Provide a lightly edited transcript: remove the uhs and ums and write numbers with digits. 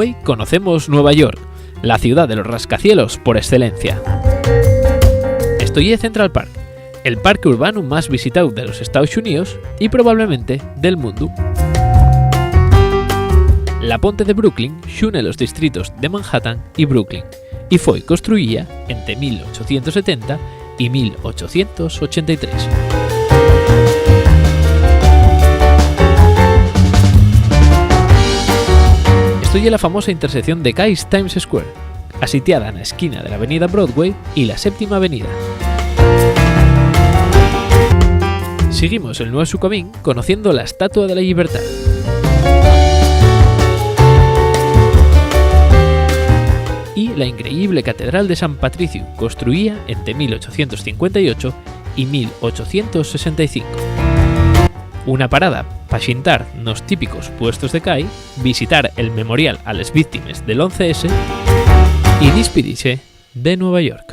Broadway conocemos Nueva York, la ciudad de los rascacielos por excelencia. Estoy en Central Park, el parque urbano más visitado de los Estados Unidos y probablemente del mundo. La ponte de Brooklyn une los distritos de Manhattan y Brooklyn y fue construida entre 1870 y 1883. Estoy en la famosa intersección de Guy's Times Square, asitiada en la esquina de la avenida Broadway y la Séptima Avenida. Seguimos el nuevo camino conociendo la Estatua de la Libertad. Y la increíble Catedral de San Patricio, construida entre 1858 y 1865. Una parada para xintar nos típicos puestos de cai, visitar el memorial a las víctimas del 11S y despedirse de Nueva York.